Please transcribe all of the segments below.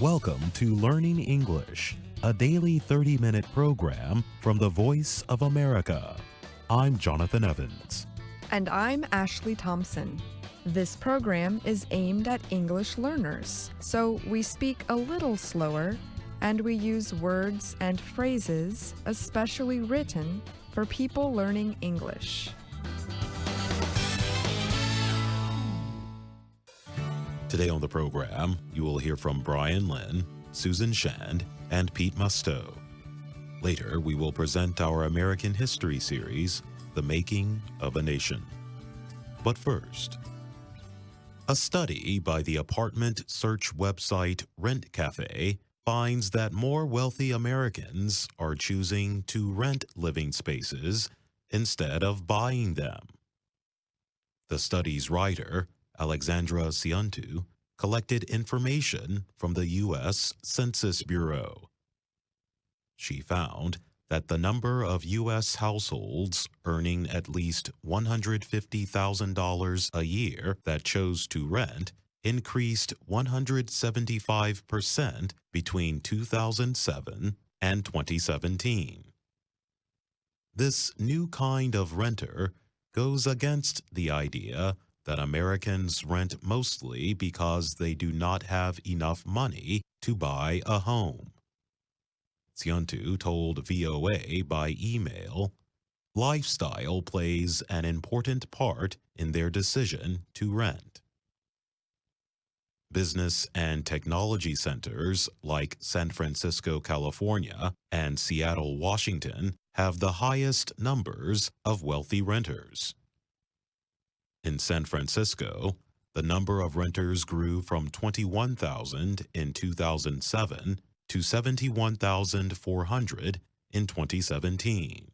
Welcome to Learning English, a daily 30-minute program from the Voice of America. I'm Jonathan Evans. And I'm Ashley Thompson. This program is aimed at English learners, so we speak a little slower and we use words and phrases especially written for people learning English. Today on the program, you will hear from Brian Lynn, Susan Shand, and Pete Musto. Later, we will present our American history series, The Making of a Nation. But first, a study by the apartment search website Rent Cafe finds that more wealthy Americans are choosing to rent living spaces instead of buying them. The study's writer, Alexandra Ciantu, collected information from the U.S. Census Bureau. She found that the number of U.S. households earning at least $150,000 a year that chose to rent increased 175% between 2007 and 2017. This new kind of renter goes against the idea that Americans rent mostly because they do not have enough money to buy a home. Ciantu told VOA by email, lifestyle plays an important part in their decision to rent. Business and technology centers like San Francisco, California, and Seattle, Washington have the highest numbers of wealthy renters. In San Francisco, the number of renters grew from 21,000 in 2007 to 71,400 in 2017.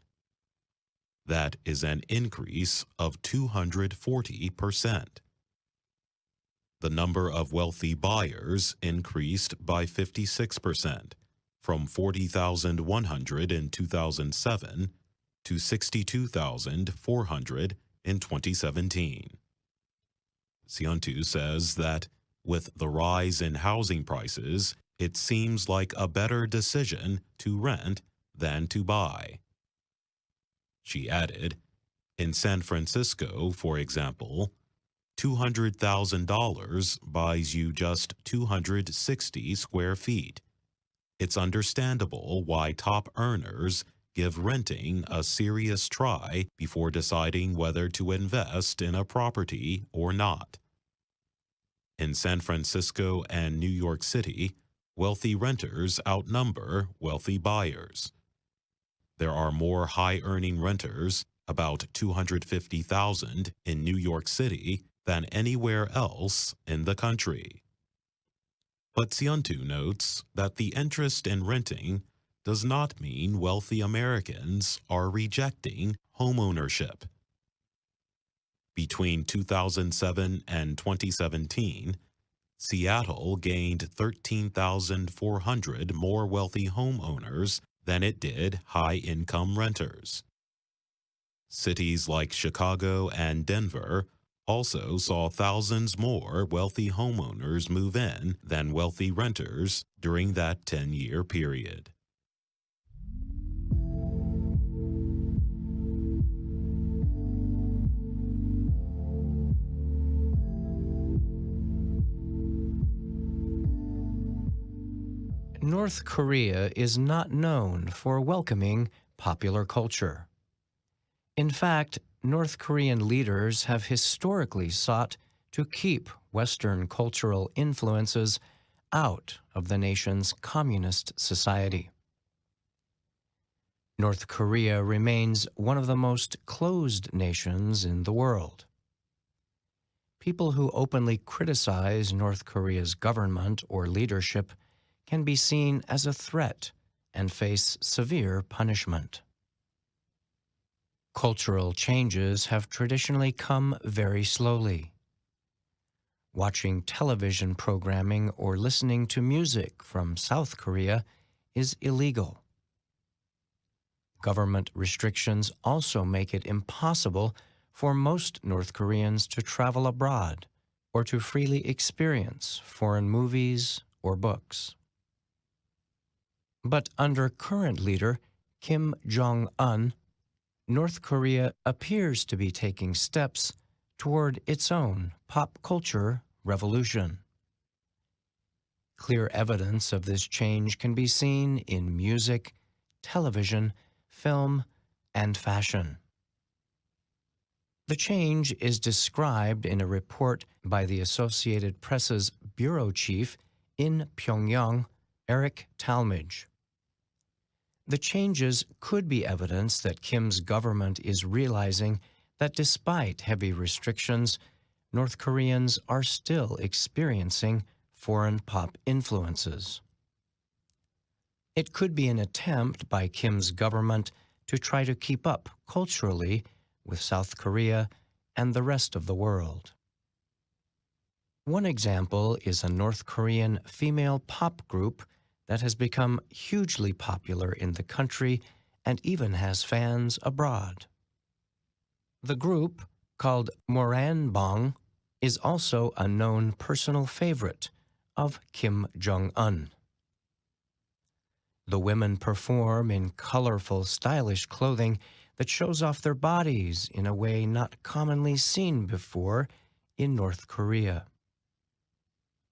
That is an increase of 240%. The number of wealthy buyers increased by 56%, from 40,100 in 2007 to 62,400 in 2017. Ciantu says that with the rise in housing prices, it seems like a better decision to rent than to buy. She added, in San Francisco, for example, $200,000 buys you just 260 square feet. It's understandable why top earners give renting a serious try before deciding whether to invest in a property or not. In San Francisco and New York City, wealthy renters outnumber wealthy buyers. There are more high-earning renters, about 250,000 in New York City, than anywhere else in the country. But Ciantu notes that the interest in renting does not mean wealthy Americans are rejecting homeownership. Between 2007 and 2017, Seattle gained 13,400 more wealthy homeowners than it did high-income renters. Cities like Chicago and Denver also saw thousands more wealthy homeowners move in than wealthy renters during that 10-year period. North Korea is not known for welcoming popular culture. In fact, North Korean leaders have historically sought to keep Western cultural influences out of the nation's communist society. North Korea remains one of the most closed nations in the world. People who openly criticize North Korea's government or leadership can be seen as a threat and face severe punishment. Cultural changes have traditionally come very slowly. Watching television programming or listening to music from South Korea is illegal. Government restrictions also make it impossible for most North Koreans to travel abroad or to freely experience foreign movies or books. But under current leader Kim Jong-un, North Korea appears to be taking steps toward its own pop culture revolution. Clear evidence of this change can be seen in music, television, film, and fashion. The change is described in a report by the Associated Press's bureau chief in Pyongyang, Eric Talmadge. The changes could be evidence that Kim's government is realizing that despite heavy restrictions, North Koreans are still experiencing foreign pop influences. It could be an attempt by Kim's government to try to keep up culturally with South Korea and the rest of the world. One example is a North Korean female pop group that has become hugely popular in the country and even has fans abroad. The group, called Moranbong, is also a known personal favorite of Kim Jong-un. The women perform in colorful, stylish clothing that shows off their bodies in a way not commonly seen before in North Korea.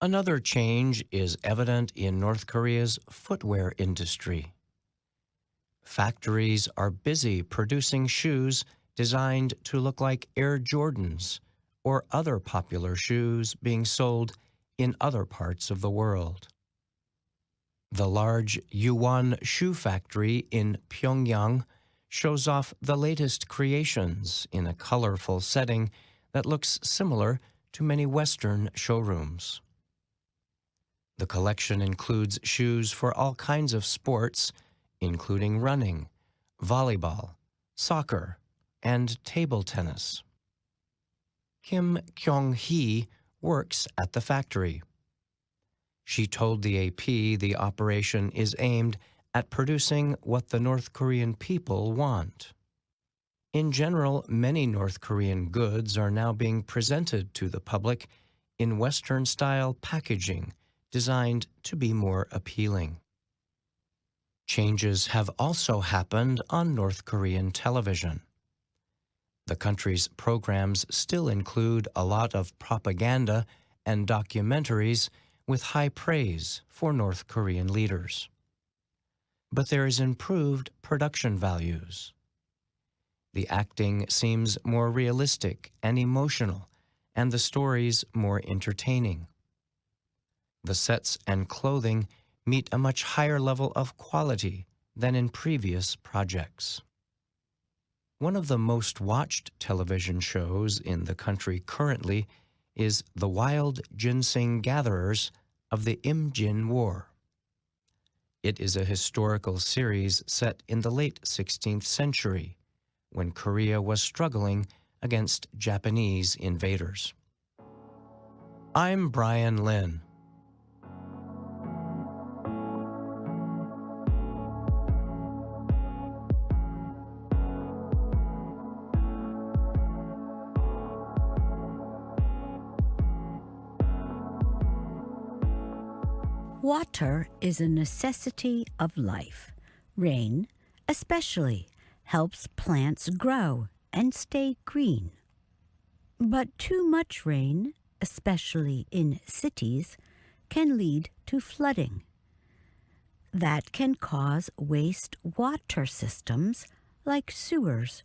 Another change is evident in North Korea's footwear industry. Factories are busy producing shoes designed to look like Air Jordans or other popular shoes being sold in other parts of the world. The large Yuan shoe factory in Pyongyang shows off the latest creations in a colorful setting that looks similar to many Western showrooms. The collection includes shoes for all kinds of sports, including running, volleyball, soccer, and table tennis. Kim Kyung-hee works at the factory. She told the AP the operation is aimed at producing what the North Korean people want. In general, many North Korean goods are now being presented to the public in Western-style packaging designed to be more appealing. Changes have also happened on North Korean television. The country's programs still include a lot of propaganda and documentaries with high praise for North Korean leaders. But there is improved production values. The acting seems more realistic and emotional, and the stories more entertaining. The sets and clothing meet a much higher level of quality than in previous projects. One of the most watched television shows in the country currently is The Wild Ginseng Gatherers of the Imjin War. It is a historical series set in the late 16th century, when Korea was struggling against Japanese invaders. I'm Brian Lynn. Water is a necessity of life. Rain, especially, helps plants grow and stay green. But too much rain, especially in cities, can lead to flooding. That can cause wastewater systems, like sewers,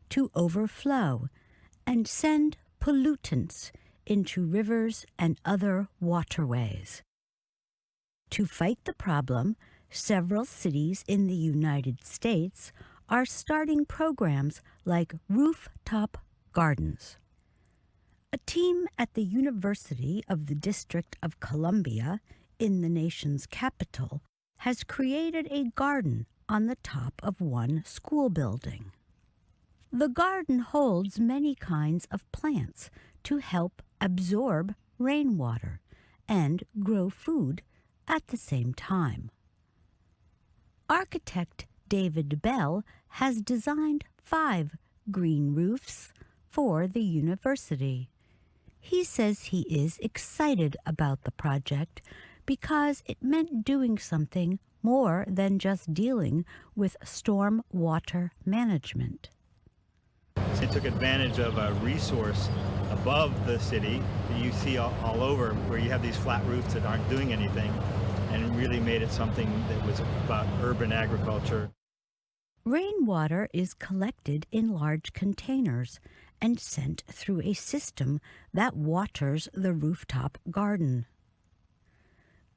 to overflow and send pollutants into rivers and other waterways. To fight the problem, several cities in the United States are starting programs like Rooftop Gardens. A team at the University of the District of Columbia, in the nation's capital, has created a garden on the top of one school building. The garden holds many kinds of plants to help absorb rainwater and grow food at the same time. Architect David Bell has designed 5 green roofs for the university. He says he is excited about the project because it meant doing something more than just dealing with storm water management. It took advantage of a resource above the city that you see all over, where you have these flat roofs that aren't doing anything, and really made it something that was about urban agriculture. Rainwater is collected in large containers and sent through a system that waters the rooftop garden.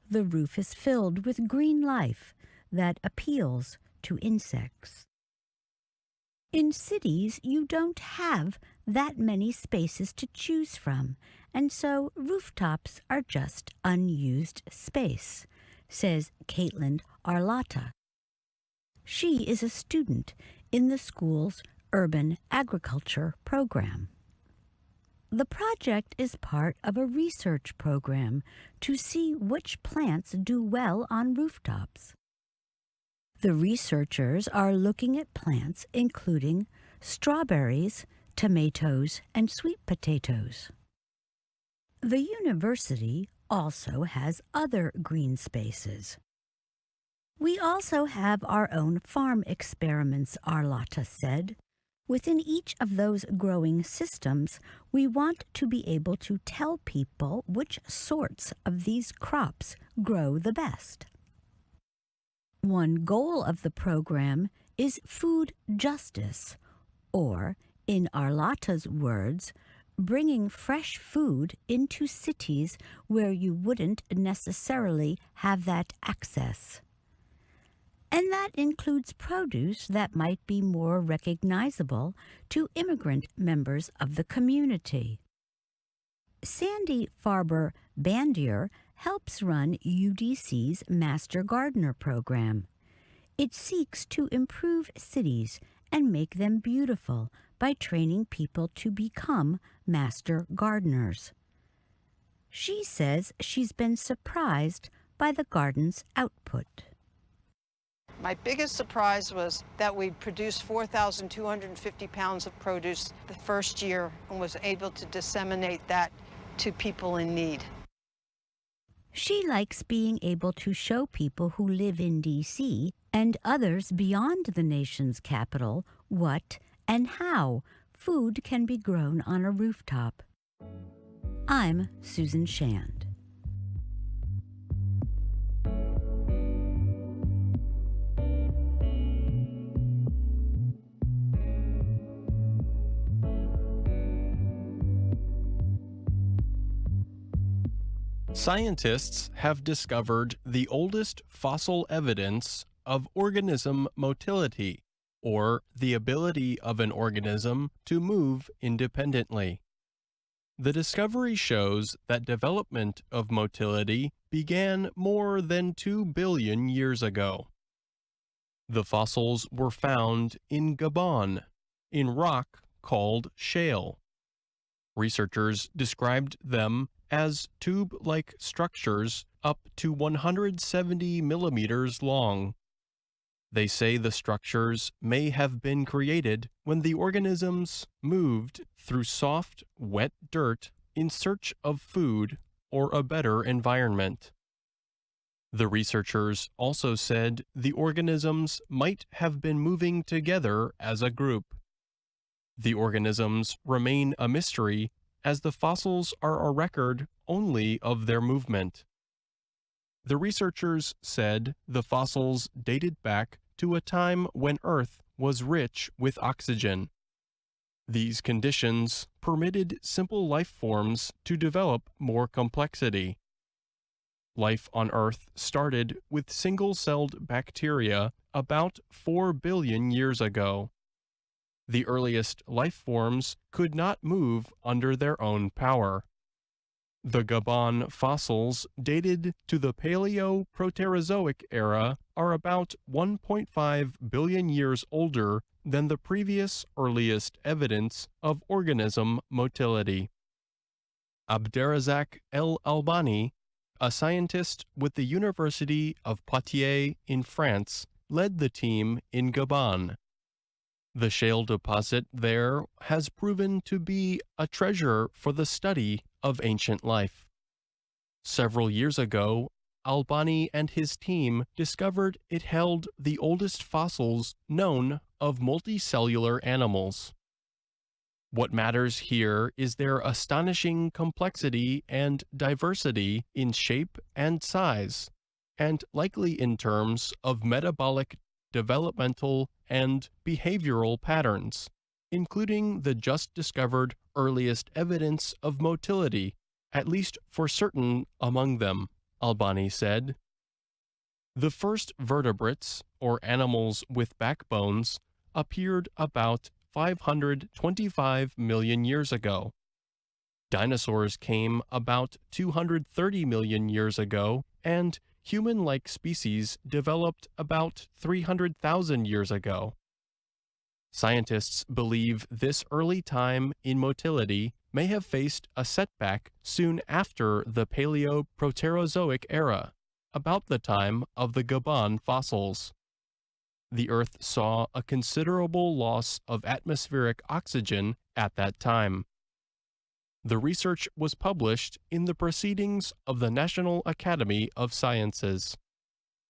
The roof is filled with green life that appeals to insects. In cities, you don't have that many spaces to choose from, and so rooftops are just unused space, says Caitlin Arlotta. She is a student in the school's urban agriculture program. The project is part of a research program to see which plants do well on rooftops. The researchers are looking at plants including strawberries, tomatoes, and sweet potatoes. The university also has other green spaces. We also have our own farm experiments, Arlotta said. Within each of those growing systems, we want to be able to tell people which sorts of these crops grow the best. One goal of the program is food justice, or, in Arlotta's words, bringing fresh food into cities where you wouldn't necessarily have that access. And that includes produce that might be more recognizable to immigrant members of the community. Sandy Farber Bandier helps run UDC's Master Gardener program. It seeks to improve cities and make them beautiful by training people to become master gardeners. She says she's been surprised by the garden's output. My biggest surprise was that we produced 4,250 pounds of produce the first year and was able to disseminate that to people in need. She likes being able to show people who live in D.C. and others beyond the nation's capital what and how food can be grown on a rooftop. I'm Susan Shand. Scientists have discovered the oldest fossil evidence of organism motility, or the ability of an organism to move independently. The discovery shows that development of motility began more than 2 billion years ago. The fossils were found in Gabon, in rock called shale. Researchers described them as tube-like structures up to 170 millimeters long. They say the structures may have been created when the organisms moved through soft, wet dirt in search of food or a better environment. The researchers also said the organisms might have been moving together as a group. The organisms remain a mystery, as the fossils are a record only of their movement. The researchers said the fossils dated back to a time when Earth was rich with oxygen. These conditions permitted simple life forms to develop more complexity. Life on Earth started with single-celled bacteria about 4 billion years ago. The earliest life forms could not move under their own power. The Gabon fossils dated to the Paleo-Proterozoic era are about 1.5 billion years older than the previous earliest evidence of organism motility. Abderrazak El Albani, a scientist with the University of Poitiers in France, led the team in Gabon. The shale deposit there has proven to be a treasure for the study of ancient life. Several years ago, Albani and his team discovered it held the oldest fossils known of multicellular animals. What matters here is their astonishing complexity and diversity in shape and size, and likely in terms of metabolic, developmental, and behavioral patterns, including the just discovered earliest evidence of motility, at least for certain among them, Albani said. The first vertebrates, or animals with backbones, appeared about 525 million years ago. Dinosaurs came about 230 million years ago, and human-like species developed about 300,000 years ago. Scientists believe this early time in motility may have faced a setback soon after the Paleo-Proterozoic era, about the time of the Gabon fossils. The Earth saw a considerable loss of atmospheric oxygen at that time. The research was published in the Proceedings of the National Academy of Sciences.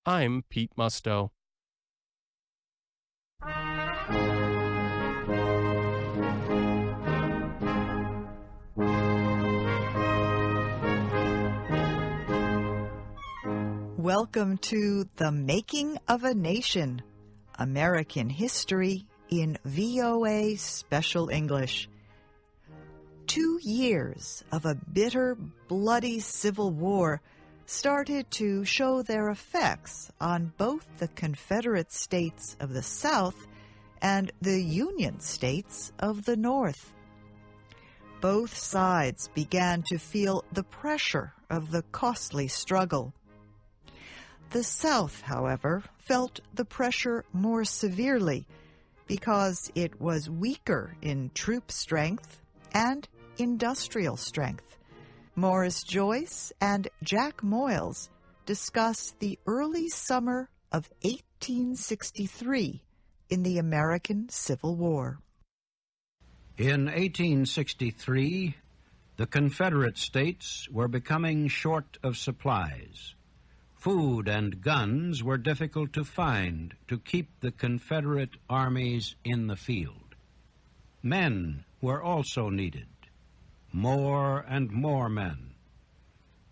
I'm Pete Musto. Welcome to The Making of a Nation, American History in VOA Special English. 2 years of a bitter, bloody civil war started to show their effects on both the Confederate States of the South and the Union States of the North. Both sides began to feel the pressure of the costly struggle. The South, however, felt the pressure more severely because it was weaker in troop strength and industrial strength. Morris Joyce and Jack Moyles discuss the early summer of 1863 in the American Civil War. In 1863, the Confederate States were becoming short of supplies. Food and guns were difficult to find to keep the Confederate armies in the field. Men were also needed, more and more men.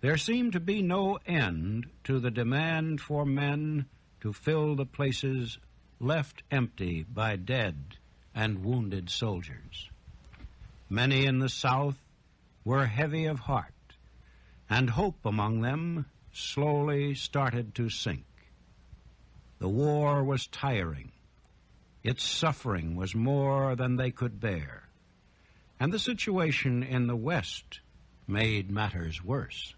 There seemed to be no end to the demand for men to fill the places left empty by dead and wounded soldiers. Many in the South were heavy of heart, and hope among them slowly started to sink. The war was tiring. Its suffering was more than they could bear. And the situation in the West made matters worse.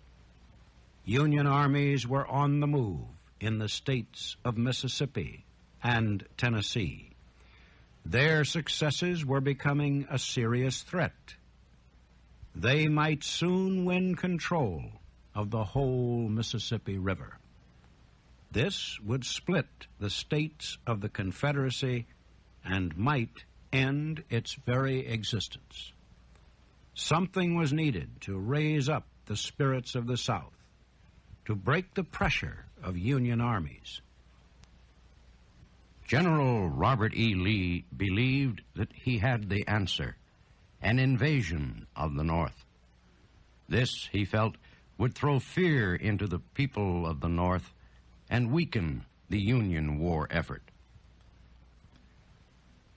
Union armies were on the move in the states of Mississippi and Tennessee. Their successes were becoming a serious threat. They might soon win control of the whole Mississippi River. This would split the states of the Confederacy and might end its very existence. Something was needed to raise up the spirits of the South, to break the pressure of Union armies. General Robert E. Lee believed that he had the answer, an invasion of the North. This, he felt, would throw fear into the people of the North and weaken the Union war effort.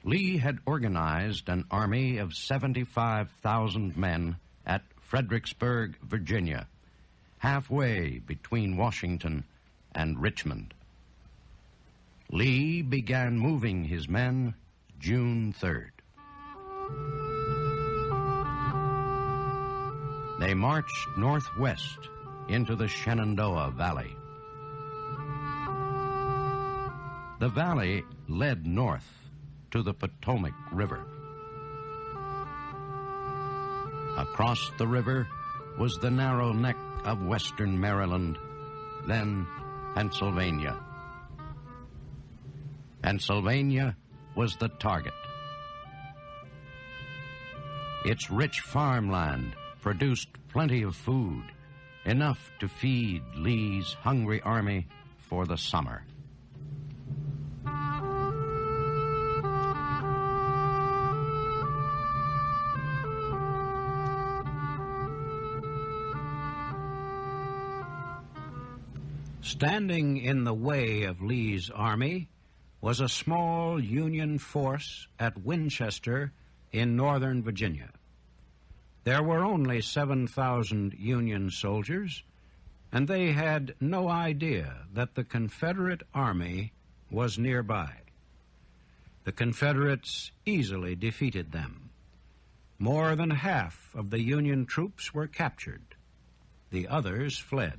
Lee had organized an army of 75,000 men at Fredericksburg, Virginia, halfway between Washington and Richmond. Lee began moving his men June 3rd. They marched northwest into the Shenandoah Valley. The valley led north to the Potomac River. Across the river was the narrow neck of western Maryland, then Pennsylvania. Pennsylvania was the target. Its rich farmland produced plenty of food, enough to feed Lee's hungry army for the summer. Standing in the way of Lee's army was a small Union force at Winchester in northern Virginia. There were only 7,000 Union soldiers, and they had no idea that the Confederate army was nearby. The Confederates easily defeated them. More than half of the Union troops were captured. The others fled.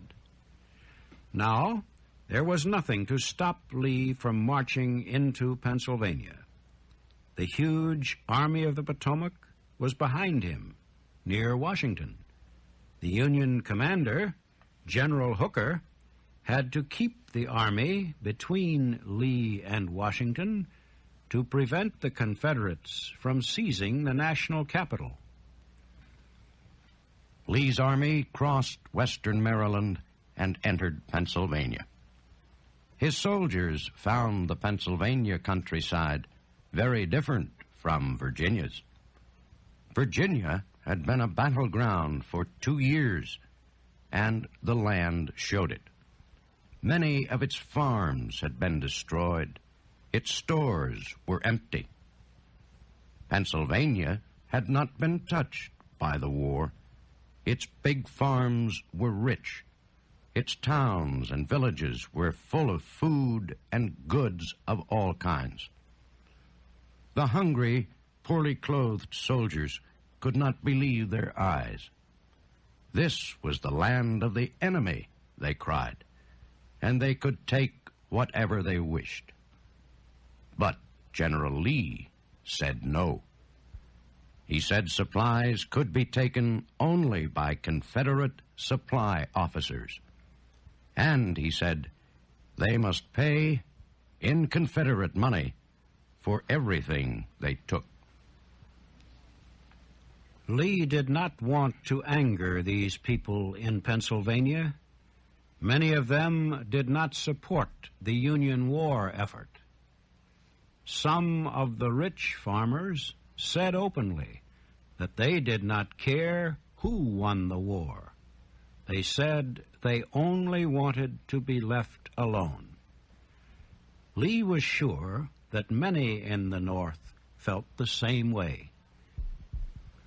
Now, there was nothing to stop Lee from marching into Pennsylvania. The huge Army of the Potomac was behind him, near Washington. The Union commander, General Hooker, had to keep the army between Lee and Washington to prevent the Confederates from seizing the national capital. Lee's army crossed western Maryland and entered Pennsylvania. His soldiers found the Pennsylvania countryside very different from Virginia's. Virginia had been a battleground for 2 years, and the land showed it. Many of its farms had been destroyed. Its stores were empty. Pennsylvania had not been touched by the war. Its big farms were rich. Its towns and villages were full of food and goods of all kinds. The hungry, poorly clothed soldiers could not believe their eyes. This was the land of the enemy, they cried, and they could take whatever they wished. But General Lee said no. He said supplies could be taken only by Confederate supply officers. And, he said, they must pay in Confederate money for everything they took. Lee did not want to anger these people in Pennsylvania. Many of them did not support the Union war effort. Some of the rich farmers said openly that they did not care who won the war. They said they only wanted to be left alone. Lee was sure that many in the North felt the same way.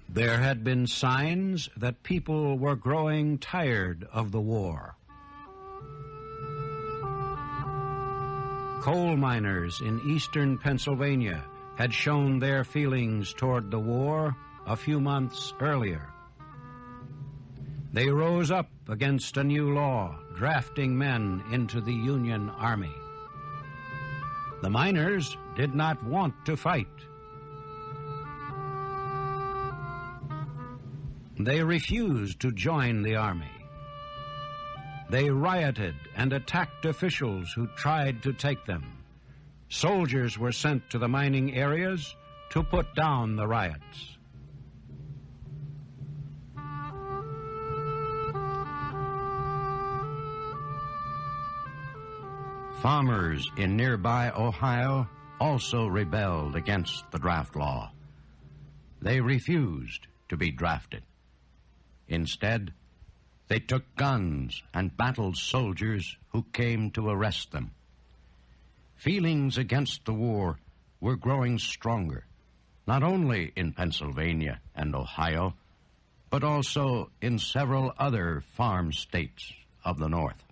There had been signs that people were growing tired of the war. Coal miners in eastern Pennsylvania had shown their feelings toward the war a few months earlier. They rose up against a new law drafting men into the Union Army. The miners did not want to fight. They refused to join the army. They rioted and attacked officials who tried to take them. Soldiers were sent to the mining areas to put down the riots. Farmers in nearby Ohio also rebelled against the draft law. They refused to be drafted. Instead, they took guns and battled soldiers who came to arrest them. Feelings against the war were growing stronger, not only in Pennsylvania and Ohio, but also in several other farm states of the North.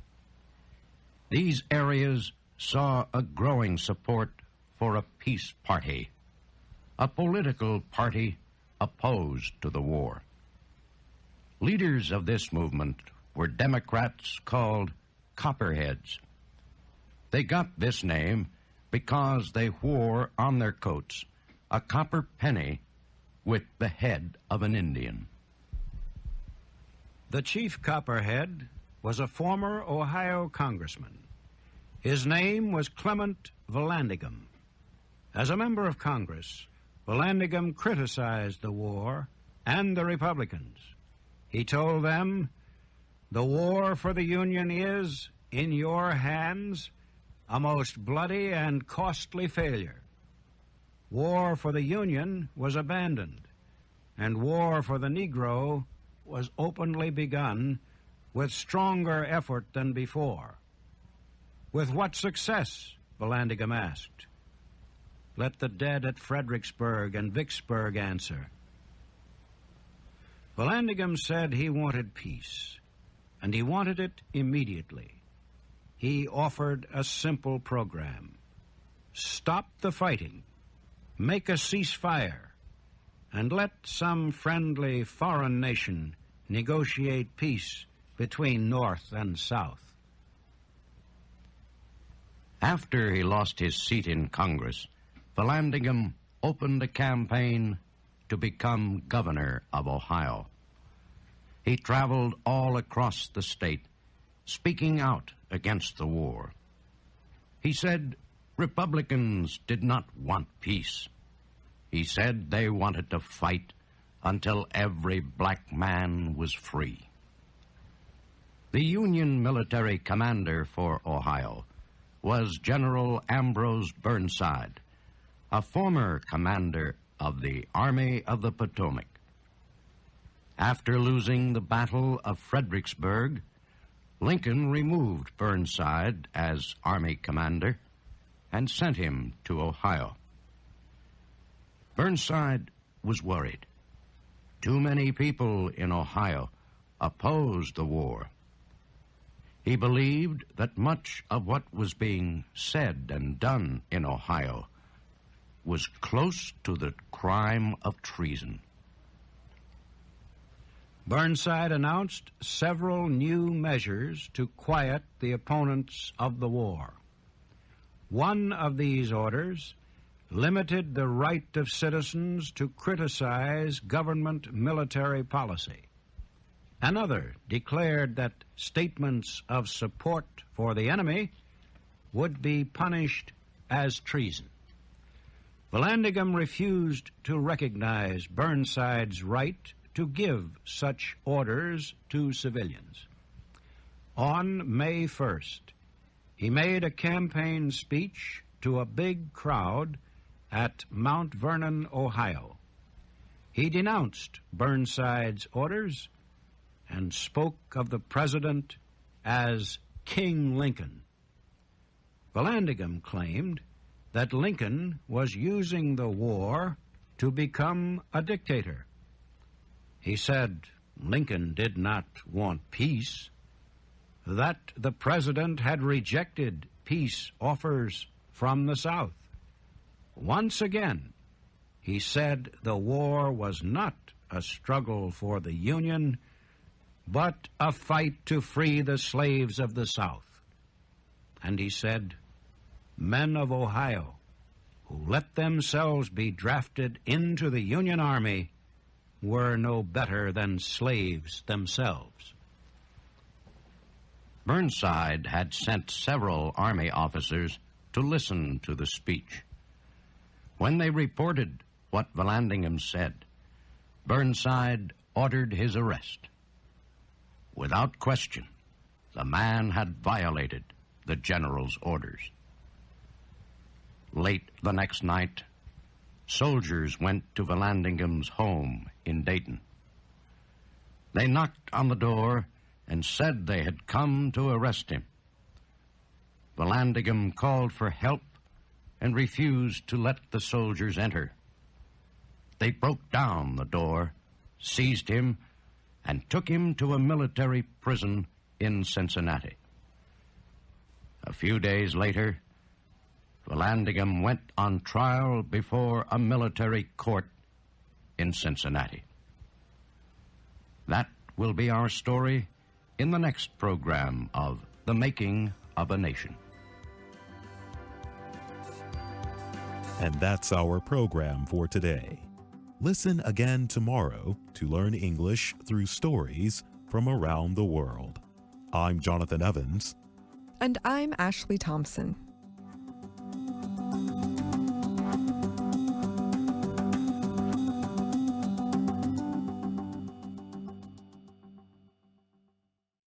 These areas saw a growing support for a peace party, a political party opposed to the war. Leaders of this movement were Democrats called Copperheads. They got this name because they wore on their coats a copper penny with the head of an Indian. The chief Copperhead was a former Ohio congressman. His name was Clement Vallandigham. As a member of Congress, Vallandigham criticized the war and the Republicans. He told them, The war for the Union is, in your hands, a most bloody and costly failure. War for the Union was abandoned, and war for the Negro was openly begun with stronger effort than before. With what success? Vallandigham asked. Let the dead at Fredericksburg and Vicksburg answer. Vallandigham said he wanted peace, and he wanted it immediately. He offered a simple program. Stop the fighting, make a ceasefire, and let some friendly foreign nation negotiate peace between North and South. After he lost his seat in Congress, Vallandigham opened a campaign to become governor of Ohio. He traveled all across the state, speaking out against the war. He said Republicans did not want peace. He said they wanted to fight until every black man was free. The Union military commander for Ohio was General Ambrose Burnside, a former commander of the Army of the Potomac. After losing the Battle of Fredericksburg, Lincoln removed Burnside as Army commander and sent him to Ohio. Burnside was worried. Too many people in Ohio opposed the war. He believed that much of what was being said and done in Ohio was close to the crime of treason. Burnside announced several new measures to quiet the opponents of the war. One of these orders limited the right of citizens to criticize government military policy. Another declared that statements of support for the enemy would be punished as treason. Vallandigham refused to recognize Burnside's right to give such orders to civilians. On May 1st, he made a campaign speech to a big crowd at Mount Vernon, Ohio. He denounced Burnside's orders and spoke of the president as King Lincoln. Vallandigham claimed that Lincoln was using the war to become a dictator. He said Lincoln did not want peace, that the president had rejected peace offers from the South. Once again, he said the war was not a struggle for the Union, but a fight to free the slaves of the South. And he said, men of Ohio who let themselves be drafted into the Union Army were no better than slaves themselves. Burnside had sent several Army officers to listen to the speech. When they reported what Vallandigham said, Burnside ordered his arrest. Without question, the man had violated the general's orders. Late the next night, soldiers went to Vallandigham's home in Dayton. They knocked on the door and said they had come to arrest him. Vallandigham called for help and refused to let the soldiers enter. They broke down the door, seized him, and took him to a military prison in Cincinnati. A few days later, Vallandigham went on trial before a military court in Cincinnati. That will be our story in the next program of The Making of a Nation. And that's our program for today. Listen again tomorrow to learn English through stories from around the world. I'm Jonathan Evans. And I'm Ashley Thompson.